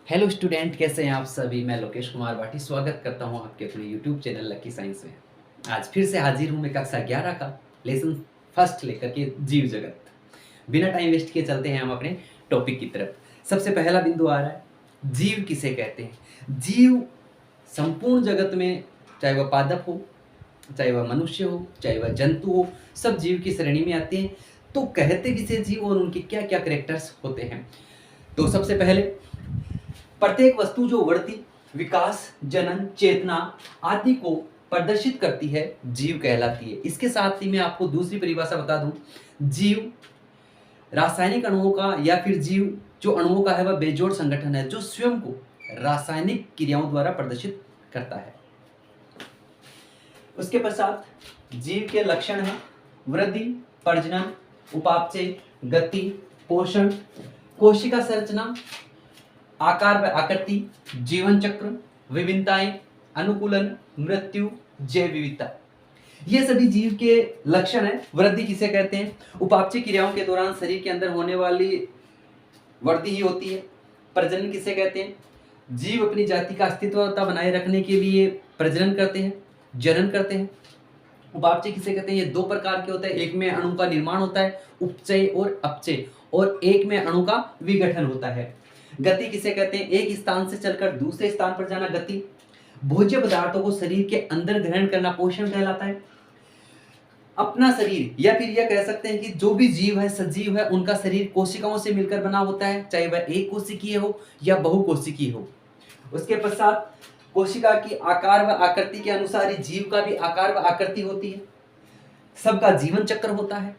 Hello student, कैसे हैं आप सभी। मैं लोकेश कुमार भाटी स्वागत करता हूं आपके अपने यूट्यूब चैनल लकी साइंस में। आज फिर से हाजिर हूं मैं कक्षा 11 का लेसन फर्स्ट लेकर के जीव जगत। बिना टाइम वेस्ट किए चलते हैं हम अपने टॉपिक की तरफ। सबसे पहला बिंदु आ रहा है, जीव किसे कहते हैं। जीव संपूर्ण जगत में, चाहे वह पादप हो, चाहे वह मनुष्य हो, चाहे वह जंतु हो, सब जीव की श्रेणी में आते हैं। तो कहते किसे जीव और उनके क्या क्या कैरेक्टर्स होते हैं। तो सबसे पहले, प्रत्येक वस्तु जो वृद्धि, विकास, जनन, चेतना आदि को प्रदर्शित करती है जीव कहलाती है। इसके साथ ही मैं आपको दूसरी परिभाषा बता दूं, जीव रासायनिक अणुओं का या फिर जीव जो अणुओं का है वह बेजोड़ संगठन है जो स्वयं को रासायनिक क्रियाओं द्वारा प्रदर्शित करता है। उसके पश्चात जीव के लक्षण है वृद्धि, प्रजनन, उपापचय, गति, पोषण, कोशिका संरचना, आकार व आकृति, जीवन चक्र, विभिन्नताएं, अनुकूलन, मृत्यु, जैव विविधता, ये सभी जीव के लक्षण है। वृद्धि किसे कहते हैं, उपापचय क्रियाओं के दौरान शरीर के अंदर होने वाली वृद्धि ही होती है। प्रजनन किसे कहते हैं, जीव अपनी जाति का अस्तित्वता बनाए रखने के लिए प्रजनन करते हैं, जनन करते हैं। उपापचय किसे कहते हैं, ये दो प्रकार के होते हैं, एक में अणु का निर्माण होता है उपचय और अपचय, और एक में अणु का विघटन होता है। गति किसे कहते हैं, एक स्थान से चलकर दूसरे स्थान पर जाना गति। भोज्य पदार्थों को शरीर के अंदर ग्रहण करना पोषण कहलाता है। अपना शरीर, या फिर यह कह सकते हैं कि जो भी जीव है, सजीव है, उनका शरीर कोशिकाओं से मिलकर बना होता है, चाहे वह एक कोशिकीय हो या बहुकोशिकीय हो। उसके पश्चात कोशिका की आकार व आकृति के अनुसार ही जीव का भी आकार व आकृति होती है। सबका जीवन चक्र होता है।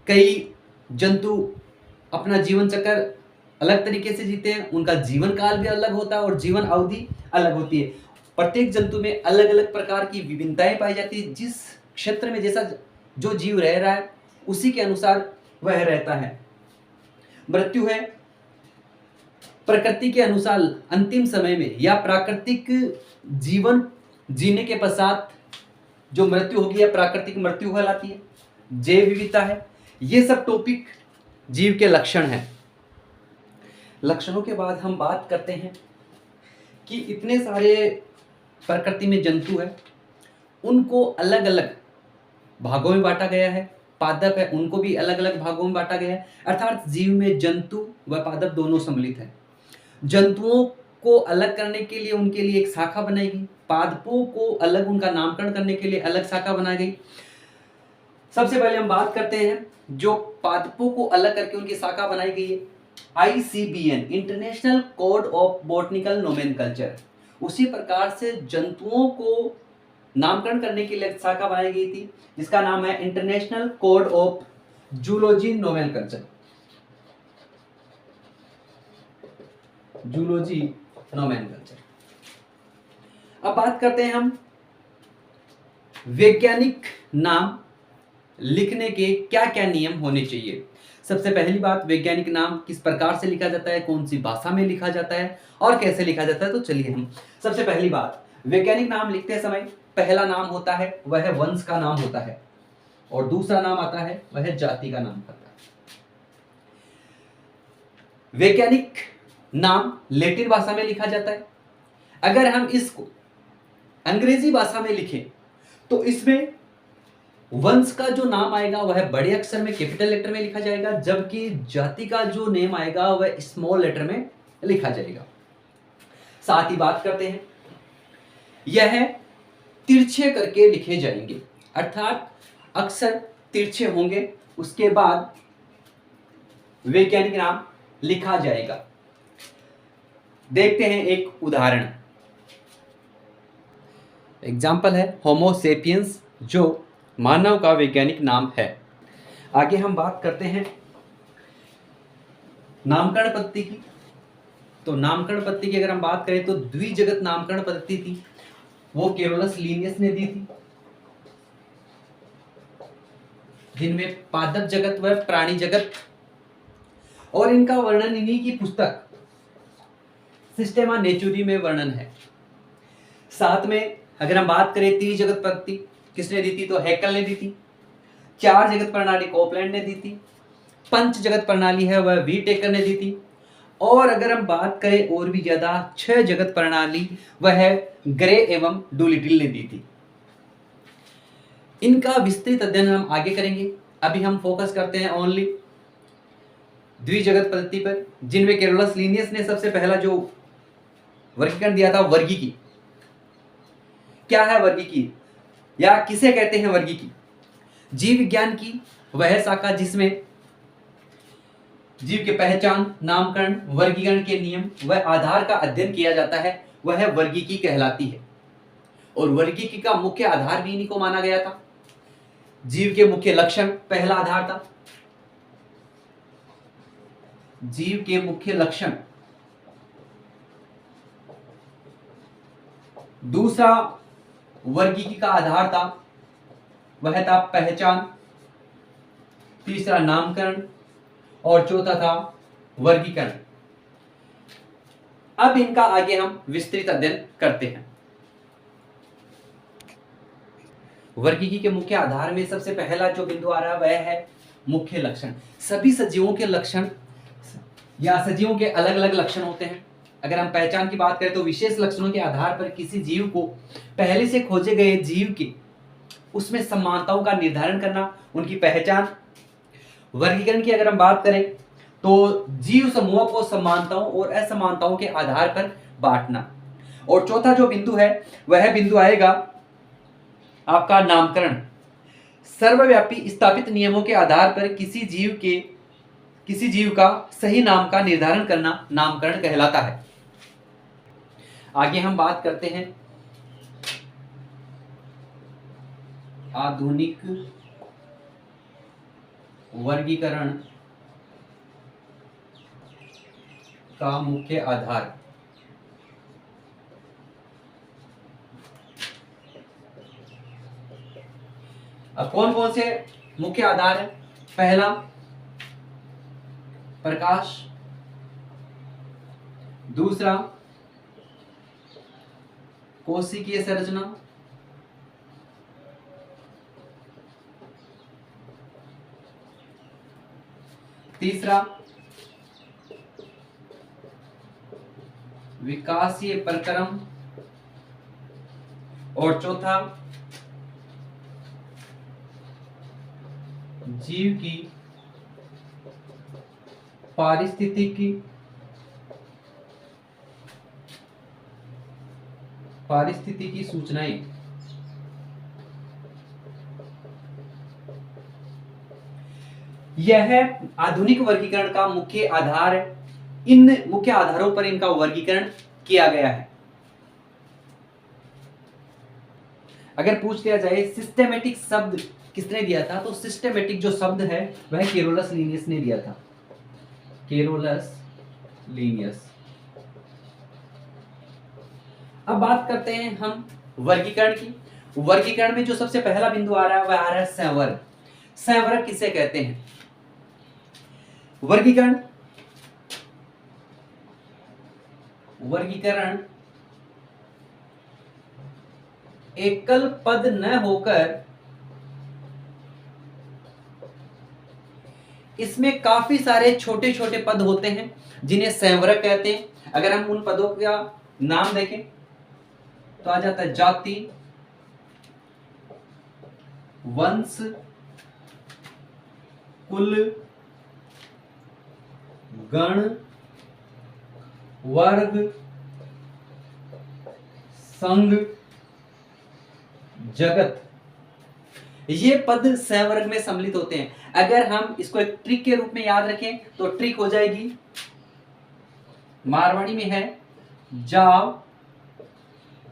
कई जंतु अपना जीवन चक्र अलग तरीके से जीते हैं, उनका जीवन काल भी अलग होता है और जीवन अवधि अलग होती है। प्रत्येक जंतु में अलग अलग प्रकार की विभिन्नताएं पाई जाती है। जिस क्षेत्र में जैसा जो जीव रह रहा है उसी के अनुसार वह रहता है। मृत्यु है प्रकृति के अनुसार अंतिम समय में या प्राकृतिक जीवन जीने के पश्चात जो मृत्यु होगी या प्राकृतिक मृत्यु कहलाती है। जैव विविधता है। ये सब टॉपिक जीव के लक्षण हैं। लक्षणों के बाद हम बात करते हैं कि इतने सारे प्रकृति में जंतु है, उनको अलग अलग भागों में बांटा गया है। पादप है, उनको भी अलग अलग भागों में बांटा गया है। अर्थात जीव में जंतु व पादप दोनों सम्मिलित है। जंतुओं को अलग करने के लिए उनके लिए एक शाखा बनाई गई, पादपों को अलग उनका नामकरण करने के लिए अलग शाखा बनाई गई। सबसे पहले हम बात करते हैं जो पादपों को अलग करके उनकी शाखा बनाई गई है, ICBN, international code of botanical nomenclature. उसी प्रकार से जंतुओं को नामकरण करने के लिए शाखा बनाई गई थी जिसका नाम है international code of zoology nomenclature. Zoology nomenclature. अब बात करते हैं हम वैज्ञानिक नाम लिखने के क्या क्या नियम होने चाहिए। सबसे पहली बात, वैज्ञानिक नाम किस प्रकार से लिखा जाता है, कौन सी भाषा में लिखा जाता है और कैसे लिखा जाता है। तो चलिए हम सबसे पहली बात, वैज्ञानिक नाम लिखते समय पहला नाम होता है वह वंश का नाम होता है और दूसरा नाम आता है वह जाति का नाम होता है। वैज्ञानिक नाम लैटिन भाषा में लिखा जाता है। अगर हम इसको अंग्रेजी भाषा में लिखें तो इसमें वंश का जो नाम आएगा वह बड़े अक्षर में कैपिटल लेटर में लिखा जाएगा, जबकि जाति का जो नेम आएगा वह स्मॉल लेटर में लिखा जाएगा। साथ ही बात करते हैं, यह तिरछे करके लिखे जाएंगे, अर्थात अक्षर तिरछे होंगे, उसके बाद वैज्ञानिक नाम लिखा जाएगा। देखते हैं एक उदाहरण। एग्जाम्पल है होमो सेपियंस, जो मानव का वैज्ञानिक नाम है। आगे हम बात करते हैं नामकरण पद्धति की। तो नामकरण पद्धति की अगर हम बात करें तो द्विजगत नामकरण पद्धति थी, वो केरोलस लिनियस ने दी थी, जिनमें पादप जगत व प्राणी जगत, और इनका वर्णन इन्हीं की पुस्तक सिस्टेमा नेचुरी में वर्णन है। साथ में अगर हम बात करें त्रिजगत पद्धति किसने दी थी, तो हैकल ने दी थी। चार जगत प्रणाली कोपलैंड ने दी थी। पंच जगत प्रणाली है वह वी टेकर ने दी थी। और अगर हम बात करें और भी ज्यादा, 6 जगत प्रणाली वह ग्रे एवं डुलिटिल ने दी थी। इनका विस्तृत अध्ययन हम आगे करेंगे। अभी हम फोकस करते हैं ओनली द्विजगत पद्धति पर, जिनमें कैरोलस लीनियस ने सबसे पहला जो वर्गीकरण दिया था, वर्गीकी। क्या है वर्गीकी या किसे कहते हैं वर्गीकी? जीव विज्ञान की वह शाखा जिसमें जीव के पहचान, नामकरण, वर्गीकरण के नियम व आधार का अध्ययन किया जाता है, वह वर्गीकी कहलाती है। और वर्गीकी का मुख्य आधार भी इन्हीं को माना गया था। जीव के मुख्य लक्षण पहला आधार था। जीव के मुख्य लक्षण। दूसरा वर्गीकी का आधार था, वह था पहचान। तीसरा नामकरण और चौथा था वर्गीकरण। अब इनका आगे हम विस्तृत अध्ययन करते हैं। वर्गीकी के मुख्य आधार में सबसे पहला जो बिंदु आ रहा है वह है मुख्य लक्षण। सभी सजीवों के लक्षण या सजीवों के अलग अलग लक्षण होते हैं। अगर हम पहचान की बात करें तो विशेष लक्षणों के आधार पर किसी जीव को पहले से खोजे गए जीव के उसमें समानताओं का निर्धारण करना, उनकी पहचान। वर्गीकरण की अगर हम बात करें तो जीव समूह को समानताओं और असमानताओं के आधार पर बांटना। और चौथा जो बिंदु है वह बिंदु आएगा आपका नामकरण। सर्वव्यापी स्थापित नियमों के आधार पर किसी जीव का सही नाम का निर्धारण करना नामकरण कहलाता है। आगे हम बात करते हैं आधुनिक वर्गीकरण का मुख्य आधार। अब कौन कौन से मुख्य आधार है? पहला प्रकाश, दूसरा कोशिकीय संरचना, तीसरा विकासीय प्रक्रम और चौथा जीव की पारिस्थितिकी सूचनाएं। यह आधुनिक वर्गीकरण का मुख्य आधार है। इन मुख्य आधारों पर इनका वर्गीकरण किया गया है। अगर पूछ लिया जाए सिस्टेमेटिक शब्द किसने दिया था, तो सिस्टेमेटिक जो शब्द है वह कैरोलस लीनियस ने दिया था। Carolus Linnaeus. अब बात करते हैं हम वर्गीकरण की। वर्गीकरण में जो सबसे पहला बिंदु आ रहा है वह आ रहा है संवर्ग। संवर्ग किसे कहते हैं? वर्गीकरण एकल पद न होकर इसमें काफी सारे छोटे छोटे पद होते हैं जिन्हें संवर्ग कहते हैं। अगर हम उन पदों का नाम देखें तो आ जाता है जाति, वंश, कुल, गण, वर्ग, संघ, जगत। ये पद संवर्ग में सम्मिलित होते हैं। अगर हम इसको एक ट्रिक के रूप में याद रखें तो ट्रिक हो जाएगी, मारवाड़ी में है जाव,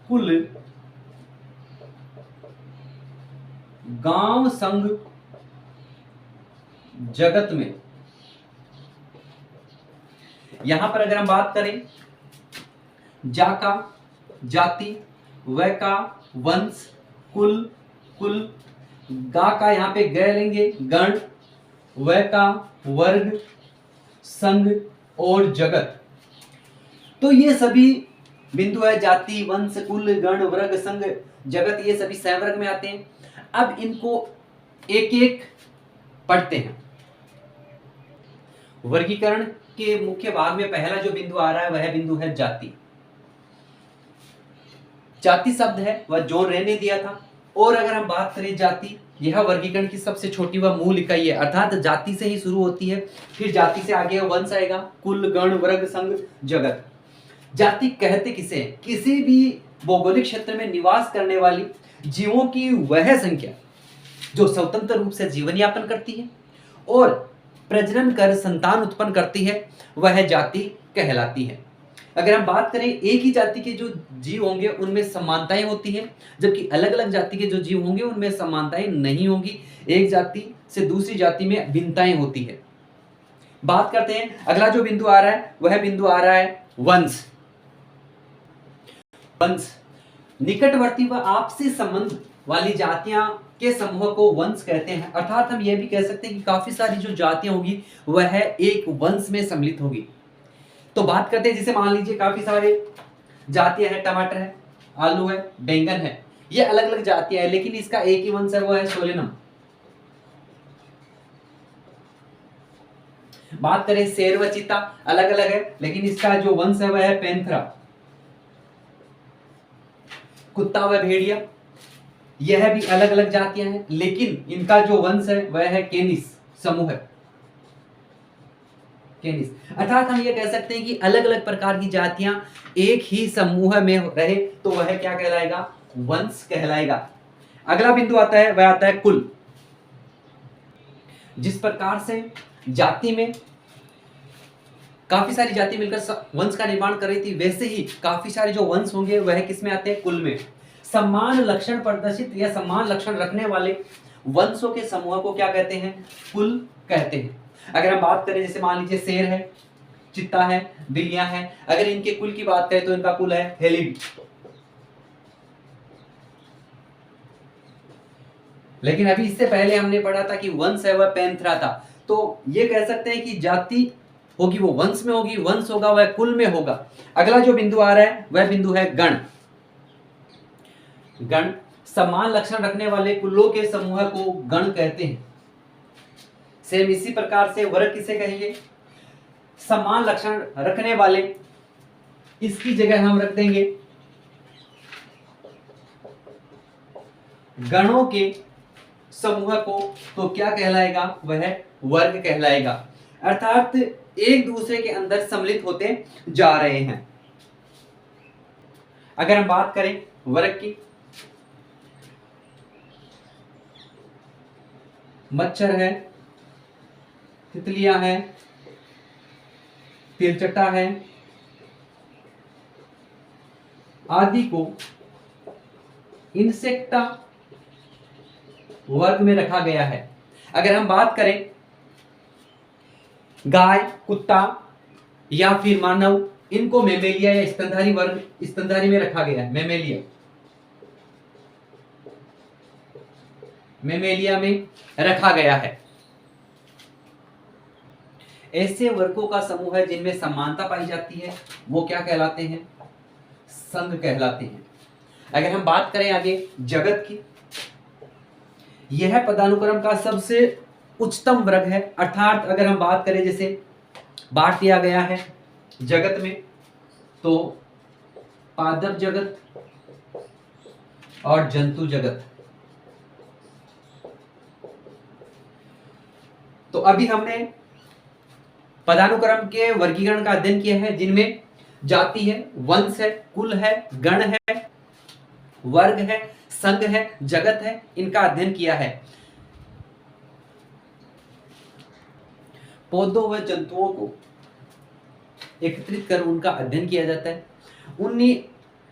कुल, गांव, संघ, जगत में। यहां पर अगर हम बात करें जा का जाति, व का वंश, कुल, गा का यहां पे ग लेंगे गण, व का वर्ग, संघ और जगत। तो ये सभी बिंदु है, जाति, वंश, कुल, गण, वर्ग, संघ, जगत, ये सभी संवर्ग में आते हैं। अब इनको एक एक पढ़ते हैं। वर्गीकरण के मुख्य भाग में पहला जो बिंदु आ रहा है वह बिंदु है जाति। जाति शब्द है वह जॉन रे ने दिया था। और अगर हम बात करें जाति, यह वर्गीकरण की सबसे छोटी व मूल इकाई है, अर्थात जाति से ही शुरू होती है, फिर जाति से आगे वंश आएगा, कुल, गण, वर्ग, संघ, जगत। जाति कहते किसे? किसी भी भौगोलिक क्षेत्र में निवास करने वाली जीवों की वह संख्या जो स्वतंत्र रूप से जीवन यापन करती है और प्रजनन कर संतान उत्पन्न करती है, वह जाति कहलाती है। अगर हम बात करें एक ही जाति के जो जीव होंगे उनमें समानताएं होती हैं, जबकि अलग अलग जाति के जो जीव होंगे उनमें समानताएं नहीं होंगी। एक जाति से दूसरी जाति में भिन्नताएं होती है। बात करते हैं, अगला जो बिंदु आ रहा है वह बिंदु आ रहा है वंश। वंश निकटवर्ती व आपसी संबंध वाली जातियां के समूह को वंश कहते हैं। अर्थात हम यह भी कह सकते हैं कि काफी सारी जो जातियां होगी वह एक वंश में सम्मिलित होगी। तो बात करते हैं, जैसे मान लीजिए काफी सारे जातियां हैं, टमाटर है, आलू है, बैंगन है, ये अलग अलग जातियां हैं, लेकिन इसका एक ही वंश है, वो है सोलेनम। बात करें शेर व चीता, अलग अलग है, लेकिन इसका जो वंश है वह है पैंथरा। कुत्ता व भेड़िया, यह भी अलग अलग जातियां हैं, लेकिन इनका जो वंश है वह है केनिस समूह है, केनिस। अर्थात हम ये कह सकते हैं कि अलग अलग प्रकार की जातियां एक ही समूह में रहे तो वह क्या कहलाएगा? वंश कहलाएगा। अगला बिंदु आता है वह आता है कुल। जिस प्रकार से जाति में काफी सारी जाति मिलकर वंश का निर्माण कर रही थी, वैसे ही काफी सारे जो वंश होंगे वह किस में आते हैं? कुल में। समान लक्षण प्रदर्शित या समान लक्षण रखने वाले वंशों के समूह को क्या कहते हैं? कुल कहते हैं। अगर हम बात करें, जैसे मान लीजिए शेर है, चित्ता है, बिल्लियां हैं, अगर इनके कुल की बात करें तो इनका कुल है हेलिड। लेकिन अभी इससे पहले हमने पढ़ा था कि वंश है वह पैंथरा था। तो ये कह सकते हैं कि जाति होगी वो वंश में होगी, वंश होगा वह कुल में होगा। अगला जो बिंदु आ रहा है वह बिंदु है गण। गण समान लक्षण रखने वाले कुलों के समूह को गण कहते हैं। सेम इसी प्रकार से वर्ग किसे कहेंगे? समान लक्षण रखने वाले, इसकी जगह हम रख देंगे गणों के समूह को, तो क्या कहलाएगा? वह वर्ग कहलाएगा। अर्थात एक दूसरे के अंदर सम्मिलित होते जा रहे हैं। अगर हम बात करें वर्ग की, मच्छर है, तितलियां हैं, तिलचट्टा है आदि को इंसेक्टा वर्ग में रखा गया है। अगर हम बात करें गाय, कुत्ता या फिर मानव, इनको मेमेलिया या स्तनधारी वर्ग, स्तनधारी में रखा गया है। मेमेलिया में रखा गया है। ऐसे वर्गों का समूह है जिनमें समानता पाई जाती है, वो क्या कहलाते हैं? संघ कहलाते हैं। अगर हम बात करें आगे जगत की, यह पदानुक्रम का सबसे उच्चतम वर्ग है। अर्थात अगर हम बात करें, जैसे बांट दिया गया है जगत में, तो पादप जगत और जंतु जगत। तो अभी हमने पदानुक्रम के वर्गीकरण का अध्ययन किया है, जिनमें जाति है, वंश है, कुल है, गण है, वर्ग है, संघ है, जगत है, इनका अध्ययन किया है। पौधों व जंतुओं को एकत्रित कर उनका अध्ययन किया जाता है। उन्हें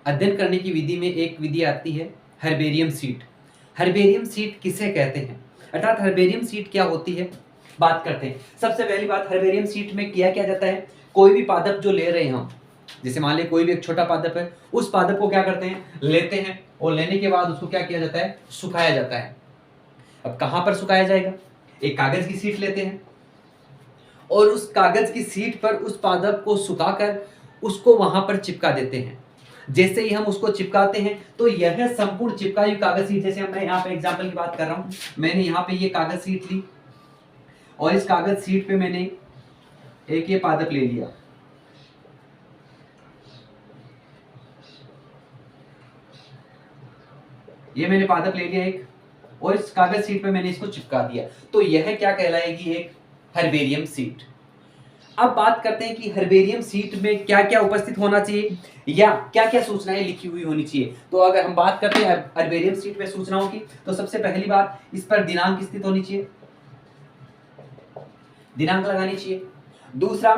अध्ययन करने की विधि में एक विधि आती है हर्बेरियम सीट। हर्बेरियम सीट किसे कहते हैं, अर्थात हर्बेरियम सीट क्या होती है, बात करते हैं। सबसे पहली बात, हर्बेरियम सीट में किया क्या जाता है? कोई भी पादप जो ले रहे हैं हम, जैसे मान लिया कोई भी एक छोटा पादप है, उस पादप को क्या करते हैं? लेते हैं, और लेने के बाद उसको क्या किया जाता है? सुखाया जाता है। अब कहां पर सुखाया जाएगा? एक कागज की सीट लेते हैं और उस कागज की सीट पर उस पादप को सुखाकर उसको वहां पर चिपका देते हैं। जैसे ही हम उसको चिपकाते हैं तो यह संपूर्ण चिपकाई हुई कागज सीट, जैसे मैं यहाँ पे एग्जांपल की बात कर रहा हूं, मैंने यहाँ पे ये कागज सीट ली और इस कागज सीट पे मैंने एक ये पादप ले लिया, ये मैंने पादप ले लिया एक, और इस कागज शीट पे मैंने इसको चिपका दिया, तो यह क्या कहलाएगी, एक हर्बेरियम शीट। अब बात करते हैं कि हर्बेरियम शीट में क्या क्या उपस्थित होना चाहिए या क्या क्या सूचनाएं लिखी हुई होनी चाहिए। तो अगर हम बात करते हैं हर्बेरियम शीट में सूचनाओं की, तो सबसे पहली बात, इस पर दिनांक स्थित होनी चाहिए, दिनांक लगानी चाहिए। दूसरा,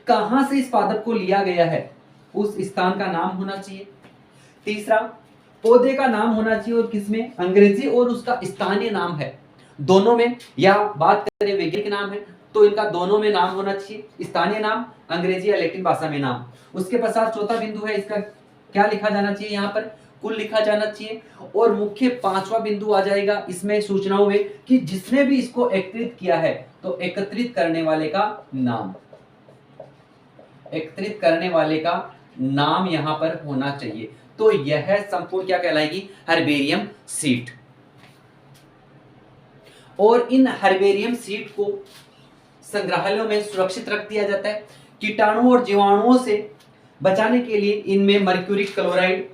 कहां से इस पादप को लिया गया है उस स्थान का नाम होना चाहिए। तीसरा, पौधे का नाम होना चाहिए और किसमें, अंग्रेजी और उसका स्थानीय नाम है दोनों में, या बात करें वैज्ञानिक नाम है तो इनका दोनों में नाम होना चाहिए, स्थानीय नाम, अंग्रेजी या लैटिन भाषा में नाम। उसके पश्चात चौथा बिंदु है, इसका क्या लिखा जाना चाहिए, यहाँ पर कुल लिखा जाना चाहिए। और मुख्य पांचवा बिंदु आ जाएगा इसमें सूचनाओं में कि जिसने भी इसको एकत्रित किया है तो एकत्रित करने वाले का नाम, एकत्रित करने वाले का नाम यहां पर होना चाहिए। तो यह संपूर्ण क्या कहलाएगी, हर्बेरियम शीट। और इन हर्बेरियम शीट को संग्रहालयों में सुरक्षित रख दिया जाता है। कीटाणु और जीवाणुओं से बचाने के लिए इनमें मर्क्यूरिक क्लोराइड,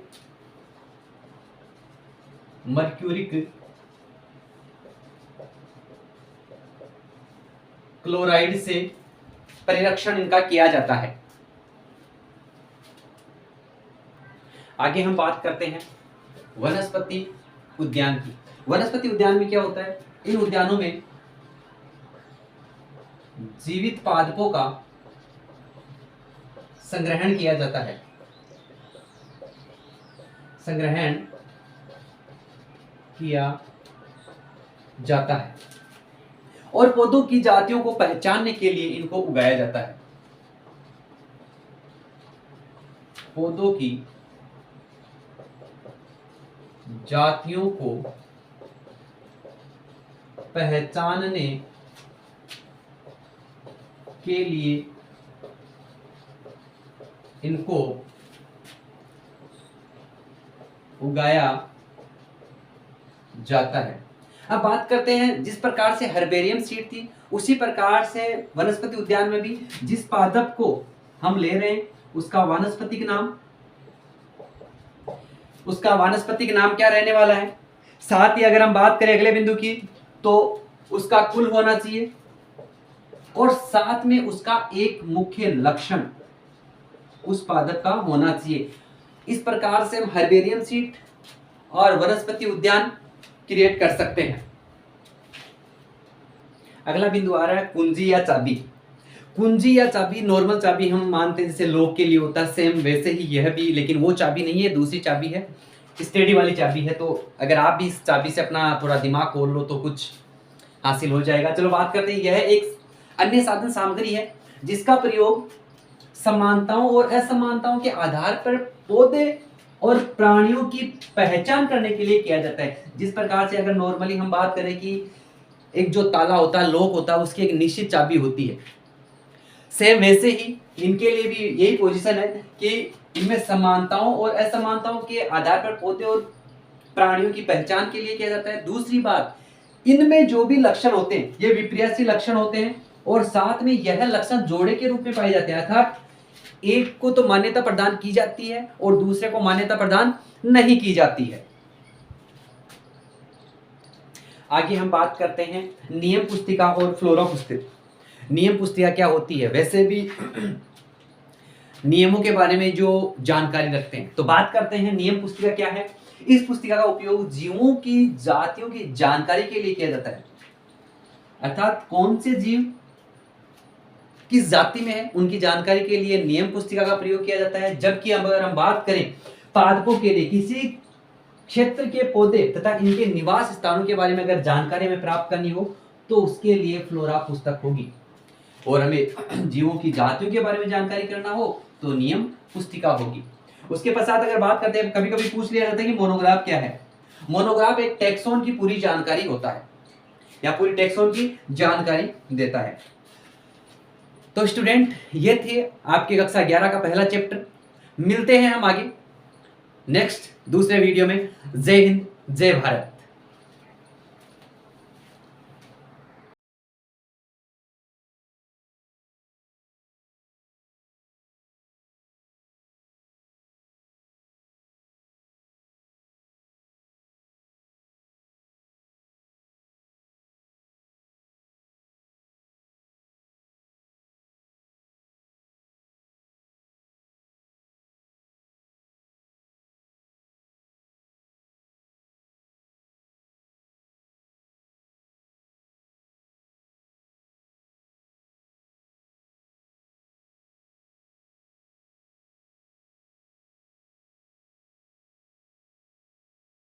मर्क्यूरिक क्लोराइड से परिरक्षण इनका किया जाता है। आगे हम बात करते हैं वनस्पति उद्यान की। वनस्पति उद्यान में क्या होता है, इन उद्यानों में जीवित पादपों का संग्रहण किया जाता है, संग्रहण किया जाता है और पौधों की जातियों को पहचानने के लिए इनको उगाया जाता है। पौधों की जातियों को पहचानने के लिए इनको उगाया जाता है। अब बात करते हैं, जिस प्रकार से हर्बेरियम शीट थी उसी प्रकार से वनस्पति उद्यान में भी जिस पादप को हम ले रहे हैं उसका वानस्पतिक नाम, उसका वानस्पतिक नाम क्या रहने वाला है। साथ ही अगर हम बात करें अगले बिंदु की तो उसका कुल होना चाहिए और साथ में उसका एक मुख्य लक्षण उस पादप का होना चाहिए। इस प्रकार से हम हर्बेरियम शीट और वनस्पति उद्यान क्रिएट कर सकते हैं। अगला बिंदु आ रहा है कुंजी या चाबी। कुंजी या चाबी नॉर्मल चाबी हम मानते हैं जैसे लॉक के लिए होता है, सेम वैसे ही यह भी, लेकिन वो चाबी नहीं है, दूसरी चाबी है, स्टेडी वाली चाबी है। तो अगर आप भी इस चाबी से अपना थोड़ा दिमाग खोल लो तो कुछ हासिल हो जाएगा। चलो बात करते हैं, यह एक अन्य साधन सामग्री है जिसका प्रयोग समानताओं और असमानताओं के आधार पर पौधे और प्राणियों की पहचान करने के लिए किया जाता है। जिस प्रकार से अगर नॉर्मली हम बात करें कि एक जो ताला होता है, लॉक होता है, उसकी एक निश्चित चाबी होती है, सेम वैसे ही इनके लिए भी यही पोजीशन है कि इनमें समानताओं और असमानताओं के आधार पर पौधे और प्राणियों की पहचान के लिए किया जाता है। दूसरी बात, इनमें जो भी लक्षण होते हैं ये विपर्यासी लक्षण होते हैं और साथ में यह लक्षण जोड़े के रूप में पाए जाते हैं, अर्थात एक को तो मान्यता प्रदान की जाती है और दूसरे को मान्यता प्रदान नहीं की जाती है। आगे हम बात करते हैं नियम पुस्तिका और फ्लोरा पुस्तिका। नियम पुस्तिका क्या होती है, वैसे भी नियमों के बारे में जो जानकारी रखते हैं। तो बात करते हैं नियम पुस्तिका क्या है। इस पुस्तिका का उपयोग जीवों की जातियों की जानकारी के लिए किया जाता है, अर्थात कौन से जीव किस जाति में है उनकी जानकारी के लिए नियम पुस्तिका का प्रयोग किया जाता है। जबकि अगर हम बात करें पादपों के लिए, किसी क्षेत्र के पौधे तथा इनके निवास स्थानों के बारे में अगर जानकारी हमें प्राप्त करनी हो तो उसके लिए फ्लोरा पुस्तक होगी, और हमें जीवों की जातियों के बारे में जानकारी करना हो तो नियम पुस्तिका होगी। उसके पश्चात अगर बात करते हैं, कभी कभी पूछ लिया जाता है कि मोनोग्राफ क्या है। मोनोग्राफ एक टैक्सोन की पूरी जानकारी होता है या पूरी टैक्सोन की जानकारी देता है। तो स्टूडेंट, ये थे आपके कक्षा 11 का पहला चैप्टर। मिलते हैं हम आगे नेक्स्ट दूसरे वीडियो में। जय हिंद, जय भारत।